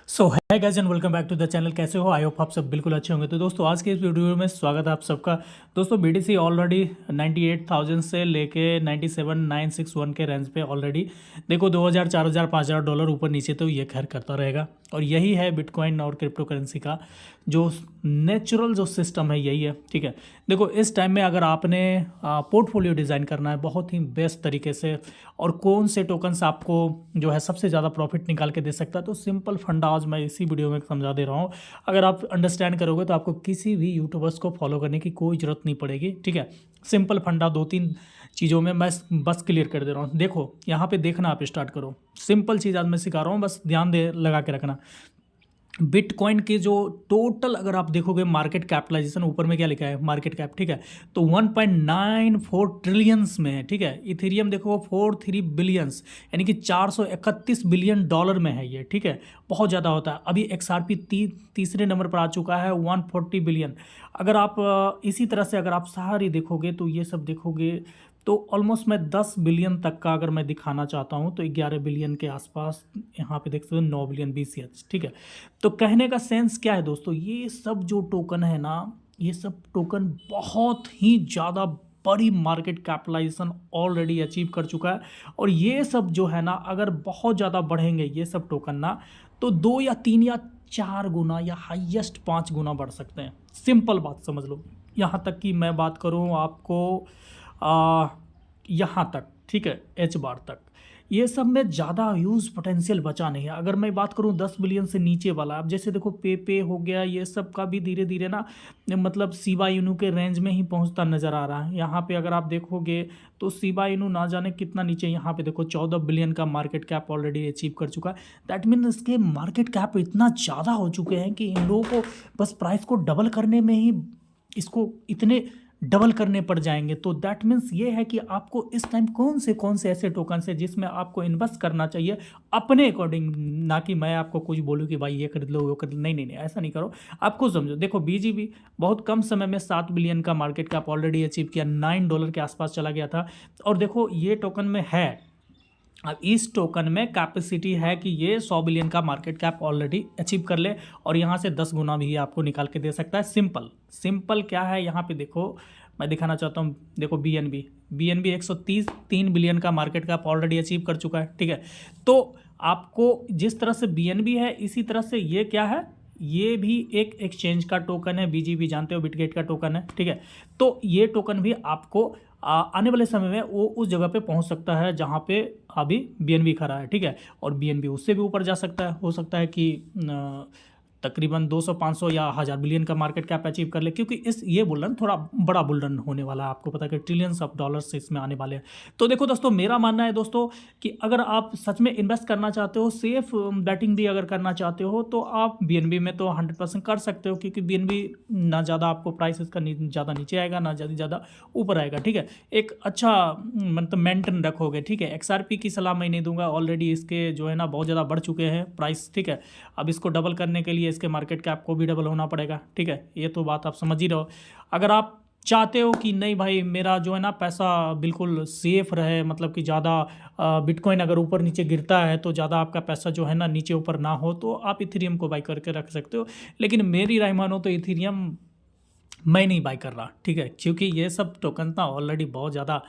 So hi guys and welcome back to the channel. कैसे हो? I hope आप सब बिल्कुल अच्छे होंगे। तो दोस्तों आज के इस वीडियो में स्वागत है आप सबका। दोस्तों बीटीसी ऑलरेडी 98,000 से लेके 97,961 के रेंज पे ऑलरेडी देखो 2,000 4,000 5,000 डॉलर ऊपर नीचे तो ये खैर करता रहेगा। और यही है बिटकॉइन और क्रिप्टो करेंसी का जो नेचुरल जो सिस्टम है, यही है। ठीक है, देखो इस टाइम में अगर आपने पोर्टफोलियो डिज़ाइन करना है बहुत ही बेस्ट तरीके से और कौन से टोकन्स आपको जो है सबसे ज़्यादा प्रॉफिट निकाल के दे सकता है, तो सिंपल फंडा आज मैं इसी वीडियो में समझा दे रहा हूँ। अगर आप अंडरस्टैंड करोगे तो आपको किसी भी यूट्यूबर्स को फॉलो करने की कोई ज़रूरत नहीं पड़ेगी। ठीक है, सिंपल फंडा 2-3 चीज़ों में मैं बस क्लियर कर दे रहा हूँ। देखो यहाँ पे देखना, आप स्टार्ट करो। सिंपल चीज़ आज मैं सिखा रहा हूँ, बस ध्यान दे लगा के रखना। बिटकॉइन के जो टोटल अगर आप देखोगे मार्केट कैपिटलाइजेशन, ऊपर में क्या लिखा है मार्केट कैप, ठीक है, तो 1.94 ट्रिलियंस में है। ठीक है, इथेरियम देखो 43 बिलियंस यानी कि 431 बिलियन डॉलर में है ये। ठीक है, बहुत ज़्यादा होता है। अभी एक्सआरपी तीसरे नंबर पर आ चुका है 140 बिलियन। अगर आप इसी तरह से अगर आप सारी देखोगे तो ये सब देखोगे तो ऑलमोस्ट मैं 10 बिलियन तक का अगर मैं दिखाना चाहता हूँ तो 11 बिलियन के आसपास यहाँ पे देख सकते हो, 9 बिलियन BCH। ठीक है, तो कहने का सेंस क्या है दोस्तों, ये सब जो टोकन है ना, ये सब टोकन बहुत ही ज़्यादा बड़ी मार्केट कैपिटलाइजेशन ऑलरेडी अचीव कर चुका है। और ये सब जो है ना, अगर बहुत ज़्यादा बढ़ेंगे ये सब टोकन ना, तो 2 या 3 या 4 गुना या हाईएस्ट 5 गुना बढ़ सकते हैं। सिंपल बात समझ लो। यहाँ तक कि मैं बात करूँ आपको यहाँ तक, ठीक है, H बार तक, ये सब में ज़्यादा यूज़ पोटेंशियल बचा नहीं है। अगर मैं बात करूँ 10 बिलियन से नीचे वाला, अब जैसे देखो पे हो गया, ये सब का भी धीरे धीरे ना मतलब शिबा इनू के रेंज में ही पहुंचता नज़र आ रहा है। यहाँ पे अगर आप देखोगे तो शिबा इनू ना जाने कितना नीचे, यहाँ पे देखो 14 बिलियन का मार्केट कैप ऑलरेडी अचीव कर चुका है। दैट मीन इसके मार्केट कैप इतना ज़्यादा हो चुके हैं कि इन लोगों को बस प्राइस को डबल करने में ही इसको इतने डबल करने पड़ जाएंगे। तो दैट मीन्स ये है कि आपको इस टाइम कौन से ऐसे टोकन है जिसमें आपको इन्वेस्ट करना चाहिए अपने अकॉर्डिंग, ना कि मैं आपको कुछ बोलूँ कि भाई ये खरीद लो वो खरीद लो। नहीं, ऐसा नहीं करो, आपको समझो। देखो BGB बहुत कम समय में 7 बिलियन का मार्केट कैप ऑलरेडी अचीव किया, $9 के आसपास चला गया था। और देखो ये टोकन में है, अब इस टोकन में कैपेसिटी है कि ये 100 बिलियन का मार्केट कैप ऑलरेडी अचीव कर ले और यहाँ से 10 गुना भी आपको निकाल के दे सकता है। सिंपल क्या है, यहाँ पे देखो मैं दिखाना चाहता हूँ। देखो BNB 133 बिलियन का मार्केट कैप ऑलरेडी अचीव कर चुका है। ठीक है, तो आपको जिस तरह से BNB है इसी तरह से ये क्या है, ये भी एक एक्सचेंज का टोकन है। BGB जानते हो बिटगेट का टोकन है। ठीक है, तो ये टोकन भी आपको आने वाले समय में वो उस जगह पे पहुंच सकता है जहां पे अभी BNB खड़ा है। ठीक है, और BNB उससे भी ऊपर जा सकता है। हो सकता है कि तकरीबन 200 500 या 1000 बिलियन का मार्केट कैप अचीव कर ले, क्योंकि इस ये बुल रन थोड़ा बड़ा बुल रन होने वाला है। आपको पता है कि ट्रिलियंस ऑफ डॉलर्स इसमें आने वाले हैं। तो देखो दोस्तों, मेरा मानना है दोस्तों कि अगर आप सच में इन्वेस्ट करना चाहते हो, सेफ बैटिंग भी अगर करना चाहते हो, तो आप BNB में तो 100% कर सकते हो, क्योंकि BNB ना ज़्यादा आपको प्राइस इसका ज़्यादा नीचे आएगा ना ज़्यादा ऊपर आएगा। ठीक है, एक अच्छा मतलब मेंटेन रखोगे। ठीक है, XRP की सलाह मैं नहीं दूंगा, ऑलरेडी इसके जो है ना बहुत ज़्यादा बढ़ चुके हैं प्राइस। ठीक है, अब इसको डबल करने के लिए इसके मार्केट कैप को भी डबल होना पड़ेगा। ठीक है, ये तो बात आप समझ ही रहो। अगर आप चाहते हो कि नहीं भाई मेरा जो है ना पैसा बिल्कुल सेफ रहे, मतलब कि ज़्यादा बिटकॉइन अगर ऊपर नीचे गिरता है तो ज़्यादा आपका पैसा जो है ना नीचे ऊपर ना हो, तो आप इथेरियम को बाई करके रख सकते हो। लेकिन मेरी राय मानो तो इथेरियम मैं नहीं बाई कर रहा। ठीक है, क्योंकि ये सब टोकन ना ऑलरेडी बहुत ज़्यादा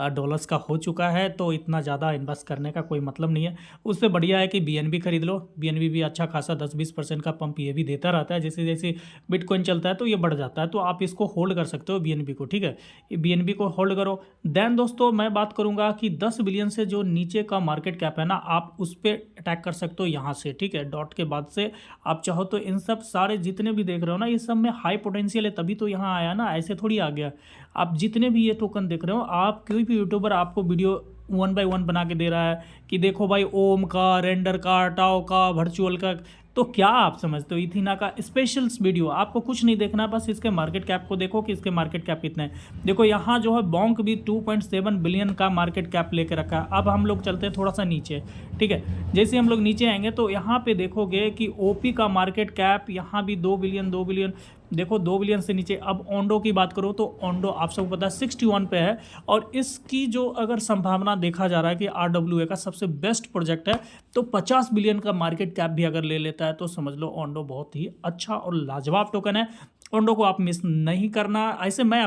डॉलर्स का हो चुका है, तो इतना ज़्यादा इन्वेस्ट करने का कोई मतलब नहीं है। उससे बढ़िया है कि BNB खरीद लो। BNB भी अच्छा खासा 10-20% का पंप ये भी देता रहता है। जैसे जैसे बिटकॉइन चलता है तो ये बढ़ जाता है, तो आप इसको होल्ड कर सकते हो BNB को। ठीक है, ये BNB को होल्ड करो। देन दोस्तों मैं बात करूँगा कि 10 बिलियन से जो नीचे का मार्केट कैप है ना, आप उस पर अटैक कर सकते हो यहाँ से। ठीक है, डॉट के बाद से आप चाहो तो इन सब सारे जितने भी देख रहे हो ना, ये सब में हाई पोटेंशियल है, तभी तो यहाँ आया ना, ऐसे थोड़ी आ गया। आप जितने भी ये टोकन देख रहे हो, आप कोई भी यूट्यूबर आपको वीडियो 1 by 1 बना के दे रहा है कि देखो भाई ओम का, रेंडर का, टाओ का, वर्चुअल का, तो क्या आप समझते हो इथीना का स्पेशल वीडियो? आपको कुछ नहीं देखना, बस इसके मार्केट कैप को देखो कि इसके मार्केट कैप कितने हैं। देखो यहाँ जो है बॉन्क भी 2.7 बिलियन का मार्केट कैप लेके रखा है। अब हम लोग चलते हैं थोड़ा सा नीचे। ठीक है, जैसे हम लोग नीचे आएंगे तो यहाँ पे देखोगे कि OP का मार्केट कैप यहाँ भी 2 बिलियन देखो 2 बिलियन से नीचे। अब ओंडो की बात करो तो ओंडो आप सबको पता है 61 पे है, और इसकी जो अगर संभावना देखा जा रहा है कि आरडब्ल्यूए का सबसे बेस्ट प्रोजेक्ट है, तो 50 बिलियन का मार्केट कैप भी अगर ले लेता है तो समझ लो ओंडो बहुत ही अच्छा और लाजवाब टोकन है। ओंडो को आप मिस नहीं करना। ऐसे मैं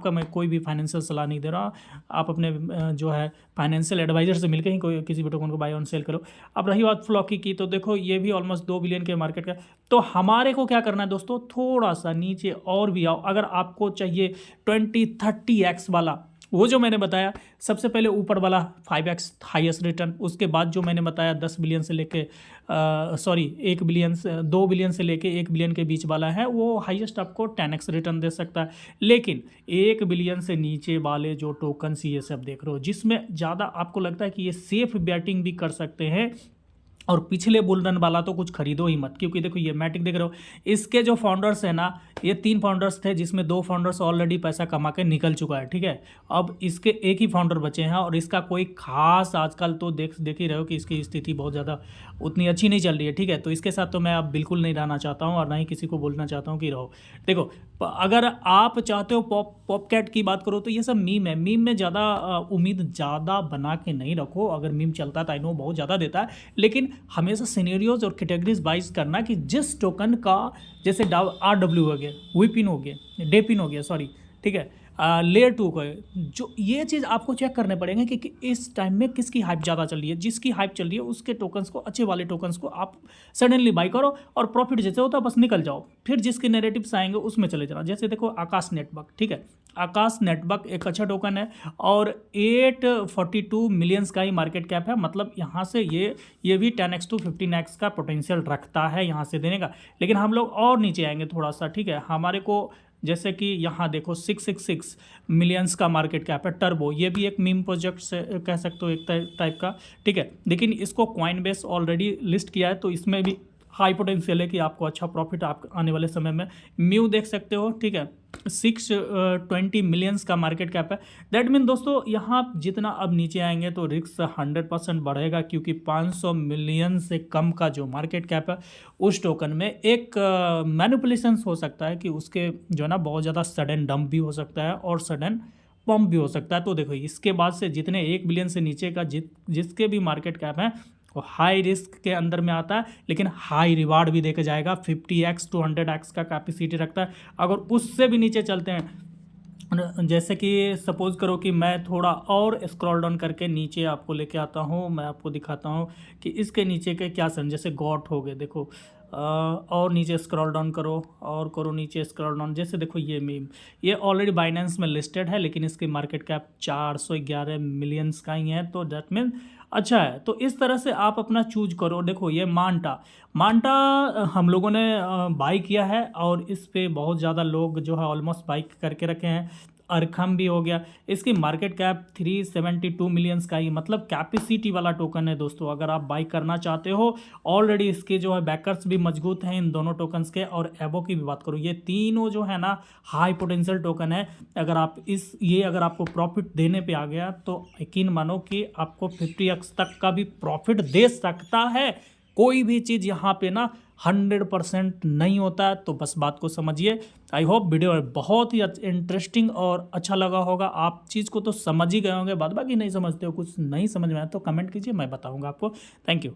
मैं कोई भी फाइनेंशियल सलाह नहीं दे रहा, आप अपने जो है फाइनेंशियल एडवाइजर से मिलकर ही कोई किसी भी टोकन को बाय ऑन सेल करो। अब रही बात फ्लॉकी की, तो देखो ये भी ऑलमोस्ट 2 बिलियन के मार्केट का। तो हमारे को क्या करना है दोस्तों, थोड़ा सा नीचे और भी आओ। अगर आपको चाहिए 20-30x वाला, वो जो मैंने बताया, सबसे पहले ऊपर वाला 5x हाईएस्ट रिटर्न, उसके बाद जो मैंने बताया 10 बिलियन से लेके 1 बिलियन से 2 बिलियन से लेके 1 बिलियन के बीच वाला है, वो हाईएस्ट आपको 10x रिटर्न दे सकता है। लेकिन 1 बिलियन से नीचे वाले जो टोकन्स ये सब देख रहे हो, जिसमें ज़्यादा आपको लगता है कि ये सेफ बैटिंग भी कर सकते हैं, और पिछले बुल रन वाला तो कुछ खरीदो ही मत, क्योंकि देखो ये मैटिक देख रहे हो, इसके जो फाउंडर्स है ना, ये 3 फाउंडर्स थे, जिसमें 2 फाउंडर्स ऑलरेडी पैसा कमा के निकल चुका है, ठीक है। अब इसके एक ही फाउंडर बचे हैं, और इसका कोई खास आजकल तो देख ही रहे हो कि इसकी स्थिति बहुत ज़्यादा उतनी अच्छी नहीं चल रही है, ठीक है। तो इसके साथ तो मैं अब बिल्कुल नहीं रहना चाहता हूँ, और ना ही किसी को बोलना चाहता हूँ कि रहो। देखो अगर आप चाहते हो पॉपकैट की बात करो, तो ये सब मीम है। मीम में ज़्यादा उम्मीद ज़्यादा बना के नहीं रखो। अगर मीम चलता है तो आई नो बहुत ज़्यादा देता है, लेकिन हमेशा सिनेरियोज और कैटेगरीज वाइज करना कि जिस टोकन का, जैसे RW हो गया, विपिन हो गया, डेपिन हो गया, सॉरी, ठीक है, लेयर 2 को, जो ये चीज़ आपको चेक करने पड़ेंगे कि इस टाइम में किसकी हाइप ज़्यादा चल रही है। जिसकी हाइप चल रही है उसके टोकन्स को, अच्छे वाले टोकन्स को आप सडनली बाई करो, और प्रॉफिट जैसे होता है बस निकल जाओ। फिर जिसके नैरेटिव्स आएंगे उसमें चले जाना। जैसे देखो आकाश नेटवर्क, ठीक है, आकाश नेटवर्क एक अच्छा टोकन है, और 842 मिलियंस का ही मार्केट कैप है। मतलब यहाँ से ये भी 10x to 15x का पोटेंशियल रखता है यहाँ से देने का। लेकिन हम लोग और नीचे आएंगे थोड़ा सा, ठीक है। हमारे को जैसे कि यहाँ देखो 666 मिलियंस का मार्केट कैप है। टर्बो, ये भी एक मीम प्रोजेक्ट से कह सकते हो, एक टाइप का, ठीक है। लेकिन इसको कॉइनबेस ऑलरेडी लिस्ट किया है, तो इसमें भी हाई पोटेंशियल है कि आपको अच्छा प्रॉफिट आप आने वाले समय में। म्यू देख सकते हो, ठीक है, 620 मिलियंस का मार्केट कैप है। दैट मीन दोस्तों, यहाँ जितना अब नीचे आएंगे तो रिस्क 100% बढ़ेगा, क्योंकि 500 मिलियन से कम का जो मार्केट कैप है उस टोकन में एक मैनिपुलेशन हो सकता है कि उसके जो है ना बहुत ज़्यादा सडन डंप भी हो सकता है और सडन पंप भी हो सकता है। तो देखो इसके बाद से जितने 1 बिलियन से नीचे का जिसके भी मार्केट कैप है, वो हाई रिस्क के अंदर में आता है, लेकिन हाई रिवार्ड भी देके जाएगा। 50x to 100x का कैपेसिटी रखता है। अगर उससे भी नीचे चलते हैं, जैसे कि सपोज करो कि मैं थोड़ा और स्क्रॉल डाउन करके नीचे आपको लेके आता हूँ, मैं आपको दिखाता हूँ कि इसके नीचे के क्या सन, जैसे गॉट हो गए, देखो और नीचे स्क्रॉल डाउन करो, और करो नीचे स्क्रॉल डाउन। जैसे देखो ये मीम, ये ऑलरेडी बाइनेंस में लिस्टेड है, लेकिन इसकी मार्केट कैप 411 मिलियंस का ही है, तो दैट मीन अच्छा है। तो इस तरह से आप अपना चूज करो। देखो ये मांटा हम लोगों ने बाई किया है, और इस पे बहुत ज़्यादा लोग जो है ऑलमोस्ट बाई करके रखे हैं। अरखम भी हो गया, इसकी मार्केट कैप 372 मिलियंस का ही, मतलब कैपेसिटी वाला टोकन है दोस्तों। अगर आप बाई करना चाहते हो, ऑलरेडी इसके जो है बैकर्स भी मजबूत हैं इन दोनों टोकन्स के। और एबो की भी बात करूँ, ये तीनों जो है ना हाई पोटेंशियल टोकन है। अगर आप अगर आपको प्रॉफिट देने पे आ गया, तो यकीन मानो कि आपको 50x तक का भी प्रॉफिट दे सकता है। कोई भी चीज़ यहाँ पे ना 100% नहीं होता है, तो बस बात को समझिए। आई होप वीडियो बहुत ही इंटरेस्टिंग और अच्छा लगा होगा। आप चीज़ को तो समझ ही गए होंगे, बाद बाकी नहीं समझते हो, कुछ नहीं समझ में आया तो कमेंट कीजिए, मैं बताऊंगा आपको। Thank you.